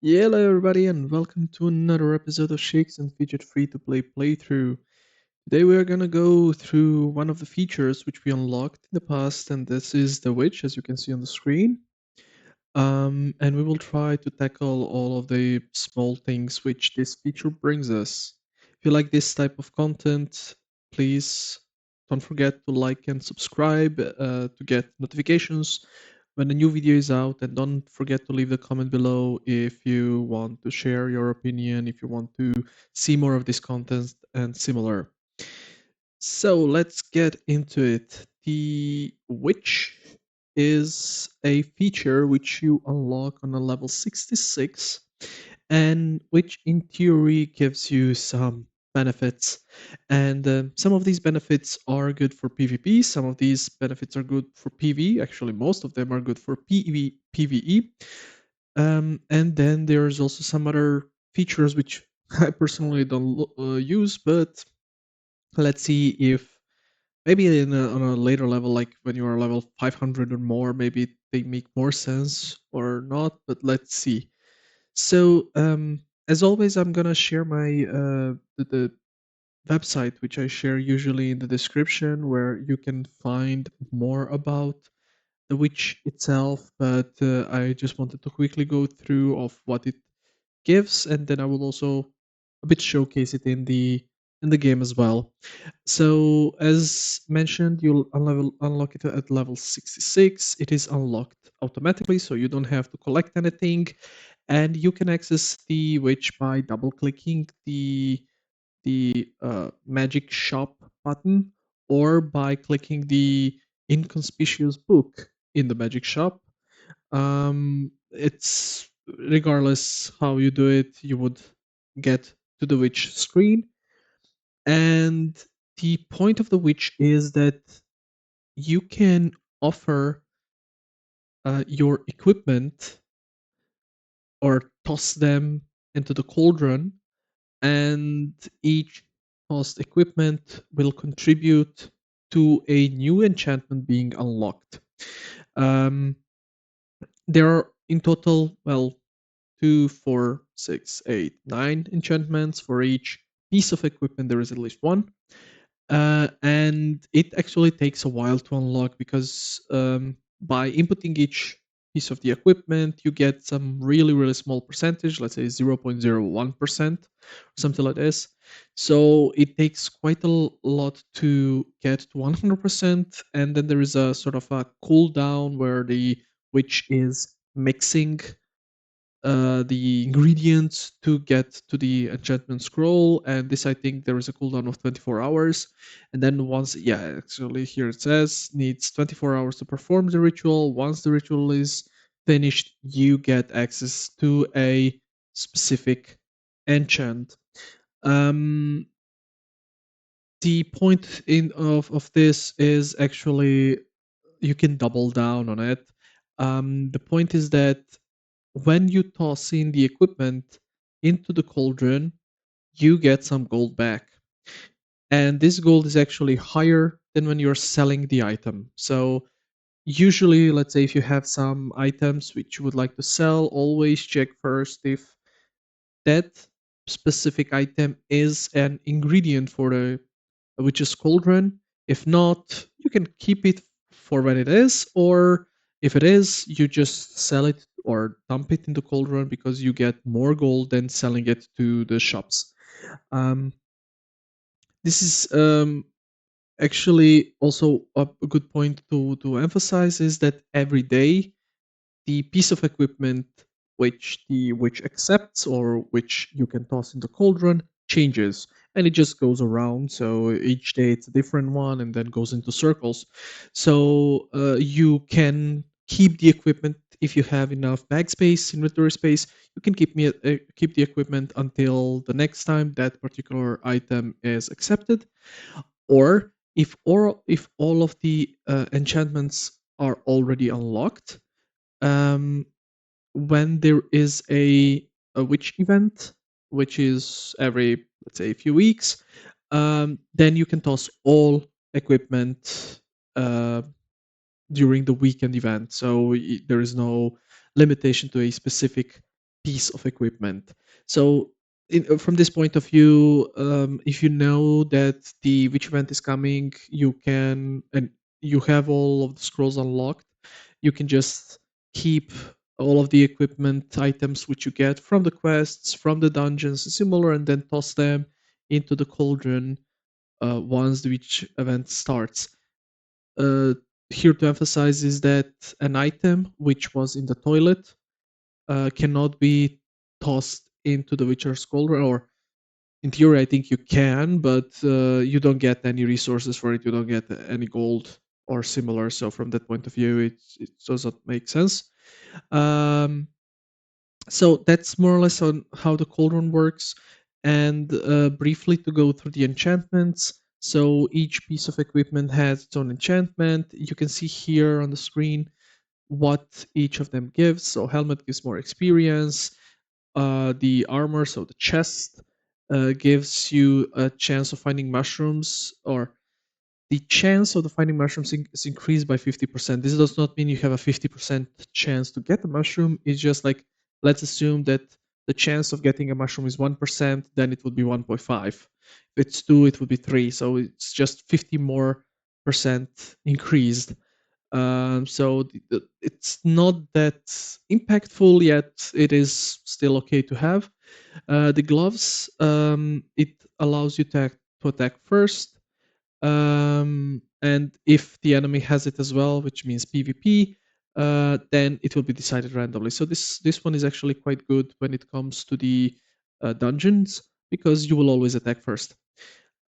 Hello, everybody, and welcome to another episode of Shakes and Fidget free to play playthrough. Today, we are gonna go through one of the features which we unlocked in the past, and this is the witch, as you can see on the screen. And we will try to tackle all of the small things which this feature brings us. If you like this type of content, please don't forget to like and subscribe to get notifications when a new video is out, and don't forget to leave a comment below if you want to share your opinion, if you want to see more of this content and similar. So let's get into it. The witch is a feature which you unlock on a level 66, and which in theory gives you some benefits. And some of these benefits are good for PvP, some of these benefits are good for PvE. Actually, most of them are good for PvE. And then there's also some other features which I personally don't use, but let's see if maybe on a later level, like when you are level 500 or more, maybe they make more sense or not, but let's see. So, as always, I'm gonna share my the website which I share usually in the description, where you can find more about the witch itself. But I just wanted to quickly go through of what it gives, and then I will also a bit showcase it in the game as well. So, as mentioned, you'll unlock it at level 66. It is unlocked automatically, so you don't have to collect anything, and you can access the witch by double clicking the magic shop button, or by clicking the inconspicuous book in the magic shop. It's regardless how you do it, you would get to the witch screen. And the point of the witch is that you can offer your equipment or toss them into the cauldron, and each tossed equipment will contribute to a new enchantment being unlocked. Um, there are in total, well, 2, 4, 6, 8, 9 enchantments. For each piece of equipment, there is at least one. And it actually takes a while to unlock, because by inputting each piece of the equipment, you get some really, really small percentage, let's say 0.01% or something like this. So it takes quite a lot to get to 100%. And then there is a sort of a cooldown where the witch is mixing the ingredients to get to the enchantment scroll, and this, I think, there is a cooldown of 24 hours. And then once, yeah, actually here it says needs 24 hours to perform the ritual. Once the ritual is finished, you get access to a specific enchant. um the point of this is actually you can double down on it. The point is that when you toss in the equipment into the cauldron, you get some gold back. And this gold is actually higher than when you're selling the item. So, usually, let's say if you have some items which you would like to sell, always check first if that specific item is an ingredient for the witch's cauldron. If not, you can keep it for when it is, or if it is, you just sell it or dump it in the cauldron, because you get more gold than selling it to the shops. Um, this is actually also a good point to emphasize, is that every day the piece of equipment which accepts, or which you can toss in the cauldron, changes, and it just goes around. So each day it's a different one, and then goes into circles. So you can keep the equipment if you have enough bag space, inventory space. You can keep the equipment until the next time that particular item is accepted. Or if all of the enchantments are already unlocked, um, when there is a witch event, which is every, let's say, a few weeks, then you can toss all equipment uh, during the weekend event. So there is no limitation to a specific piece of equipment. So from this point of view, if you know that the which event is coming, you can, and you have all of the scrolls unlocked, you can just keep all of the equipment items which you get from the quests, from the dungeons, similar, and then toss them into the cauldron once the which event starts. Uh, Here to emphasize is that an item which was in the toilet cannot be tossed into the Witcher's cauldron, or in theory, I think you can, but you don't get any resources for it. You don't get any gold or similar. So from that point of view, it doesn't make sense. Um, so that's more or less on how the cauldron works. And briefly to go through the enchantments. So each piece of equipment has its own enchantment. You can see here on the screen what each of them gives. So helmet gives more experience. The armor, so the chest, gives you a chance of finding mushrooms, or the chance of the finding mushrooms is increased by 50%. This does not mean you have a 50% chance to get a mushroom. It's just like, let's assume that the chance of getting a mushroom is 1%, then it would be 1.5. If it's 2, it would be 3. So it's just 50 more percent increased. So it's not that impactful yet. It is still okay to have. The gloves, it allows you to attack first, and if the enemy has it as well, which means PvP, then it will be decided randomly. So this one is actually quite good when it comes to the dungeons, because you will always attack first.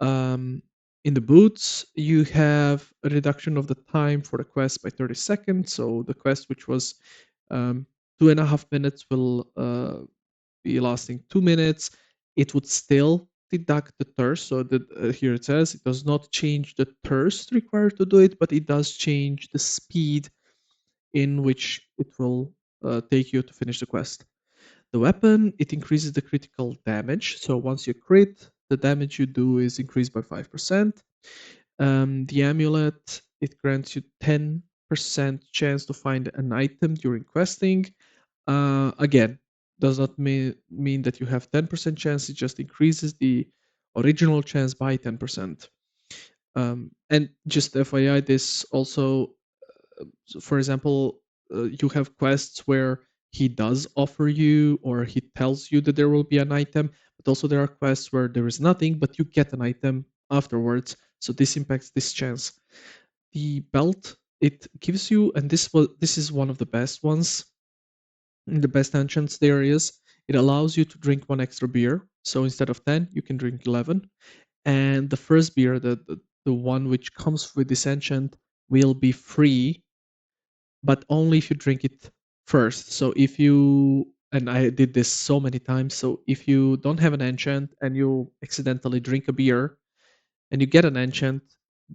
Um, in the boots, you have a reduction of the time for the quest by 30 seconds. So the quest, which was 2.5 minutes, will be lasting 2 minutes. It would still deduct the thirst. So that here it says it does not change the thirst required to do it, but it does change the speed in which it will take you to finish the quest. The weapon, it increases the critical damage. So once you crit, the damage you do is increased by 5%. The amulet, it grants you 10% chance to find an item during questing. Again, does not mean that you have 10% chance, it just increases the original chance by 10%. And just FYI, this also, so for example, you have quests where he does offer you, or he tells you that there will be an item, but also there are quests where there is nothing, but you get an item afterwards. So this impacts this chance. The belt, it gives you, and this is one of the best ones, the best enchants there is. It allows you to drink one extra beer. So instead of 10, you can drink 11. And the first beer, the one which comes with this enchant, will be free, but only if you drink it first. So if you, and I did this so many times, so if you don't have an enchant and you accidentally drink a beer and you get an enchant,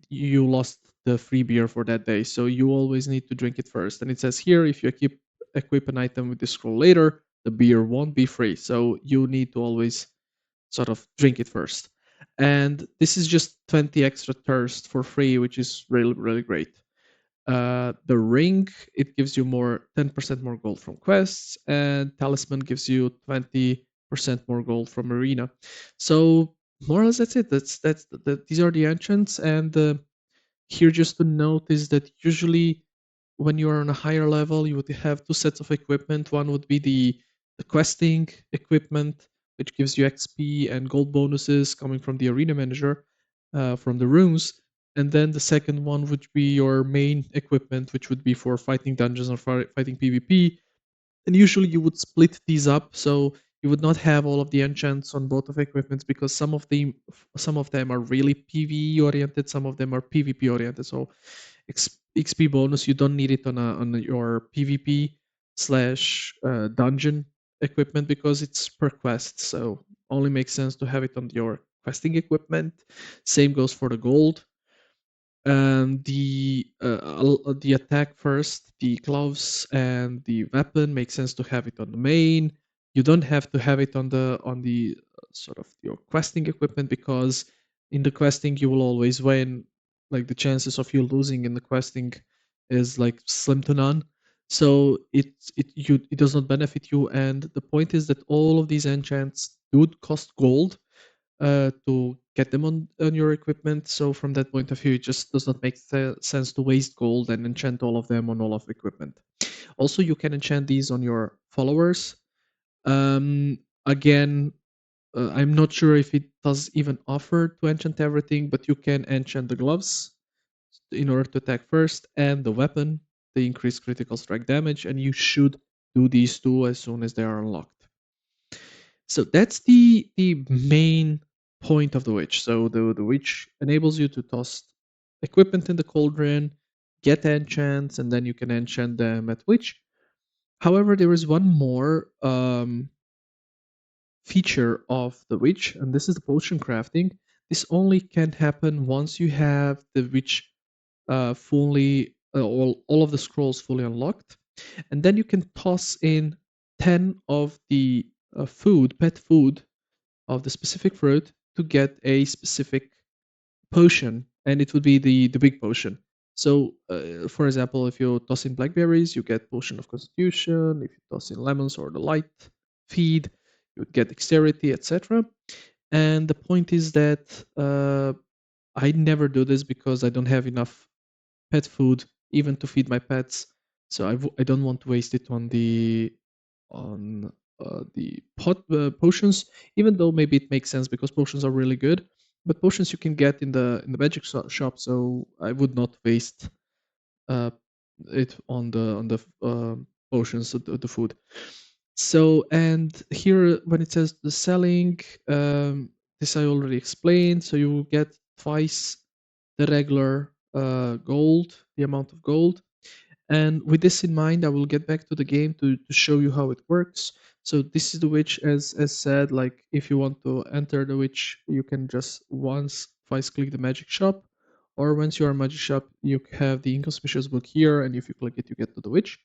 you lost the free beer for that day. So you always need to drink it first. And it says here, if you equip an item with this scroll later, the beer won't be free. So you need to always sort of drink it first. And this is just 20 extra thirst for free, which is really, really great. The ring, it gives you more 10% more gold from quests, and talisman gives you 20% more gold from arena. So more or less that's it. These are the enchants. And here just to note is that usually when you are on a higher level, you would have two sets of equipment. One would be the questing equipment, which gives you XP and gold bonuses coming from the arena manager, from the rooms. And then the second one would be your main equipment, which would be for fighting dungeons or fighting PvP. And usually you would split these up, so you would not have all of the enchants on both of equipments, because some of them are really PvE oriented, some of them are PvP oriented. So XP bonus, you don't need it on your PvP slash dungeon equipment, because it's per quest. So only makes sense to have it on your questing equipment. Same goes for the gold. The attack first, the gloves and the weapon, makes sense to have it on the main. You don't have to have it on the sort of your questing equipment, because in the questing you will always win. Like the chances of you losing in the questing is like slim to none. So it does not benefit you. And the point is that all of these enchants would cost gold to get them on your equipment. So from that point of view, it just does not make sense to waste gold and enchant all of them on all of the equipment. Also, you can enchant these on your followers. Again, I'm not sure if it does even offer to enchant everything, but you can enchant the gloves in order to attack first, and the weapon, they increase critical strike damage, and you should do these two as soon as they are unlocked. So that's the main point of the witch. So the witch enables you to toss equipment in the cauldron, get enchants, and then you can enchant them at witch. However, there is one more feature of the witch, and this is the potion crafting. This only can happen once you have the witch fully all of the scrolls fully unlocked, and then you can toss in 10 of the pet food of the specific fruit to get a specific potion, and it would be the big potion. So, for example, if you toss in blackberries, you get potion of constitution. If you toss in lemons or the light feed, you would get dexterity, etc. And the point is that I never do this because I don't have enough pet food even to feed my pets. So I don't want to waste it on the potions, even though maybe it makes sense because potions are really good. But potions you can get in the magic shop, so I would not waste uh, it on the potions, the food. So and here when it says the selling, this I already explained. So you will get twice the regular gold, the amount of gold. And with this in mind, I will get back to the game to show you how it works. So this is the witch, as said. Like if you want to enter the witch, you can just once twice click the magic shop, or once you are magic shop, you have the inconspicuous book here, and if you click it, you get to the witch.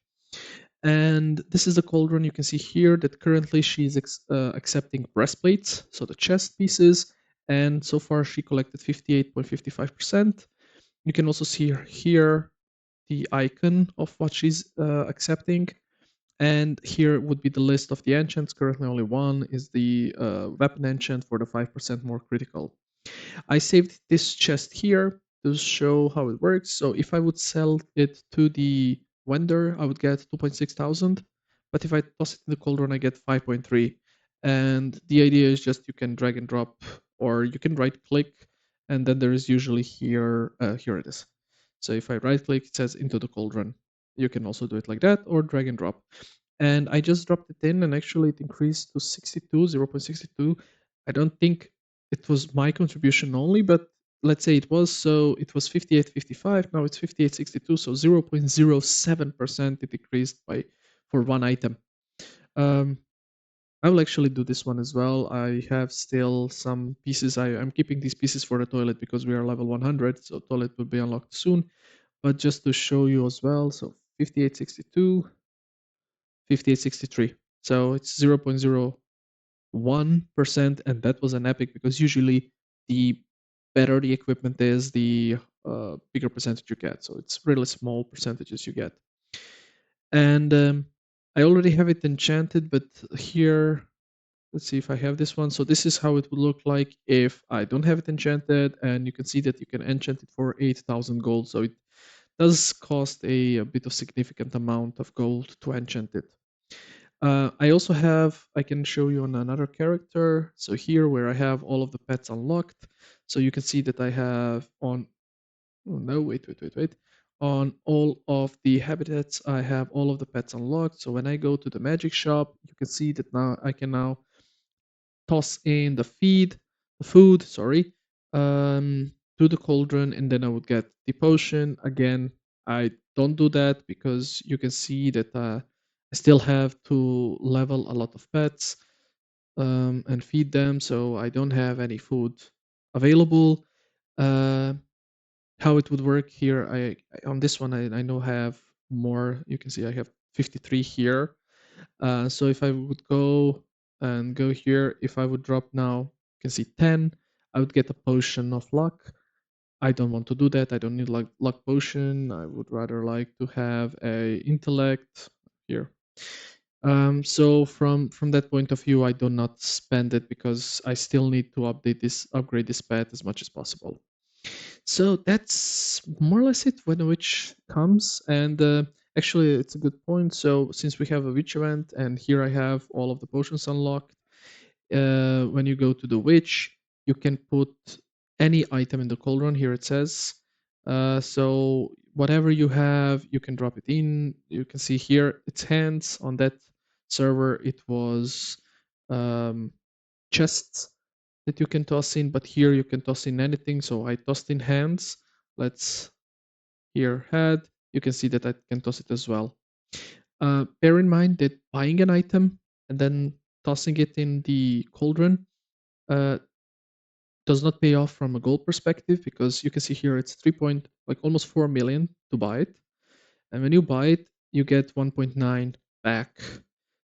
And this is the cauldron. You can see here that currently she's accepting breastplates, so the chest pieces, and so far she collected 58.55%. You can also see here the icon of what she's accepting. And here would be the list of the enchants. Currently, only one is the weapon enchant for the 5% more critical. I saved this chest here to show how it works. So if I would sell it to the vendor, I would get 2.6 thousand. But if I toss it in the cauldron, I get 5.3. And the idea is just you can drag and drop, or you can right click, and then there is usually here, here it is. So if I right click, it says into the cauldron. You can also do it like that, or drag and drop. And I just dropped it in, and actually it increased to 62, 0.62. I don't think it was my contribution only, but let's say it was. So it was 58.55. Now it's 58.62. So 0.07% it decreased by for one item. Um, I will actually do this one as well. I have still some pieces. I'm keeping these pieces for the toilet because we are level 100. So toilet will be unlocked soon. But just to show you as well. So 58.62, 58.63. So it's 0.01%, and that was an epic because usually the better the equipment is, the bigger percentage you get. So it's really small percentages you get. And I already have it enchanted, but here, let's see if I have this one. So this is how it would look like if I don't have it enchanted, and you can see that you can enchant it for 8,000 gold. So it does cost a bit of significant amount of gold to enchant it. I also have, I can show you on another character. So here where I have all of the pets unlocked. So you can see that I have on, oh no, wait. On all of the habitats, I have all of the pets unlocked. So when I go to the magic shop, you can see that now I can now toss in the food, sorry, to the cauldron, and then I would get the potion. Again, I don't do that because you can see that I still have to level a lot of pets and feed them, so I don't have any food available. Uh, how it would work here, on this one, I know have more. You can see I have 53 here. So if I would go here, if I would drop now, you can see 10, I would get a potion of luck. I don't want to do that. I don't need like luck potion. I would rather like to have a intellect here. So from that point of view, I do not spend it because I still need to upgrade this pet as much as possible. So that's more or less it when a witch comes. And actually, it's a good point. So since we have a witch event, and here I have all of the potions unlocked, when you go to the witch, you can put any item in the cauldron. Here it says. So whatever you have, you can drop it in. You can see here it's hands. On that server, it was um, chests that you can toss in, but here you can toss in anything. So I tossed in hands. Let's here head. You can see that I can toss it as well. Bear in mind that buying an item and then tossing it in the cauldron uh, does not pay off from a goal perspective, because you can see here it's 3 point like almost 4 million to buy it, and when you buy it you get 1.9 back.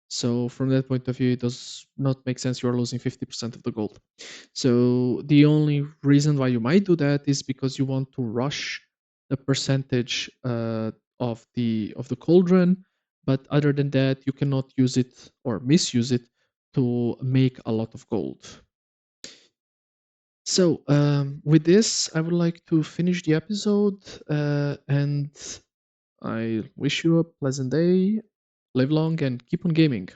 So from that point of view, it does not make sense. You're losing 50% of the gold. So the only reason why you might do that is because you want to rush the percentage of the cauldron, but other than that you cannot use it or misuse it to make a lot of gold. So, with this, I would like to finish the episode, and I wish you a pleasant day, live long, and keep on gaming.